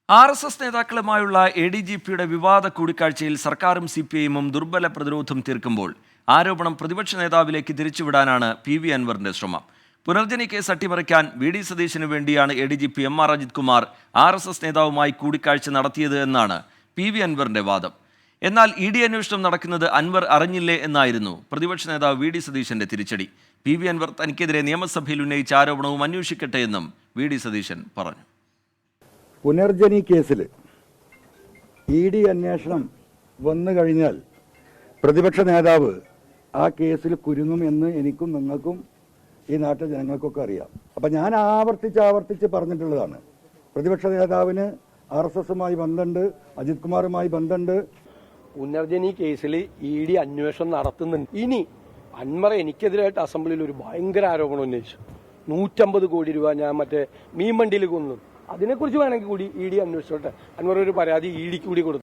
RSS നേതാക്കളുമായുള്ള ADGPയുടെ വിവാദ കൂടിക്കാഴ്ചയിൽ സർക്കാരും CPIയും ദുർബല പ്രതിരോധം തീർക്കുമ്പോൾ ആരോപണം പ്രതിപക്ഷ നേതാവിലേക്ക് തിരിച്ചുവിടാനാണ് PV അൻവറിന്റെ ശ്രമം. പുനർജനി കേസ് അട്ടിമറിക്കാൻ VD സതീശന് വേണ്ടിയാണ് ADGP MR Ajith Kumar RSS നേതാവുമായി കൂടിക്കാഴ്ച നടത്തിയത് എന്നാണ് PV അൻവറിന്റെ വാദം. എന്നാൽ ED അന്വേഷണം നടക്കുന്നത് അൻവർ അറിഞ്ഞില്ലേ എന്നായിരുന്നു പ്രതിപക്ഷ നേതാവ് VD സതീശന്റെ തിരിച്ചടി. PV അൻവർ തനിക്കെതിരെ നിയമസഭയിൽ ഉന്നയിച്ച ആരോപണവും അന്വേഷിക്കട്ടെ എന്നും VD സതീശൻ പറഞ്ഞു. പുനർജനി കേസിൽ ED അന്വേഷണം വന്നു കഴിഞ്ഞാൽ പ്രതിപക്ഷ നേതാവ് ആ കേസിൽ കുരുങ്ങുമെന്ന് എനിക്കും നിങ്ങൾക്കും ഈ നാട്ടിലെ ജനങ്ങൾക്കൊക്കെ അറിയാം. അപ്പം ഞാൻ ആവർത്തിച്ച് പറഞ്ഞിട്ടുള്ളതാണ്, പ്രതിപക്ഷ നേതാവിന് RSSുമായി ബന്ധമുണ്ട്, അജിത് കുമാറുമായി ബന്ധമുണ്ട്. പുനർജനി കേസിൽ ED അന്വേഷണം നടത്തുന്നുണ്ട്. ഇനി അൻവർ എനിക്കെതിരായിട്ട് അസംബ്ലിയിൽ ഒരു ഭയങ്കര ആരോപണം ഉന്നയിച്ചു. 150 കോടി രൂപ ഞാൻ മറ്റേ മീൻവണ്ടിയിൽ കൊന്നു. അതിനെക്കുറിച്ച് വേണമെങ്കിൽ കൂടി ED അന്വേഷിച്ചോട്ടെ. അൻവർ ഒരു പരാതി EDക്ക് കൂടി കൊടുത്തു.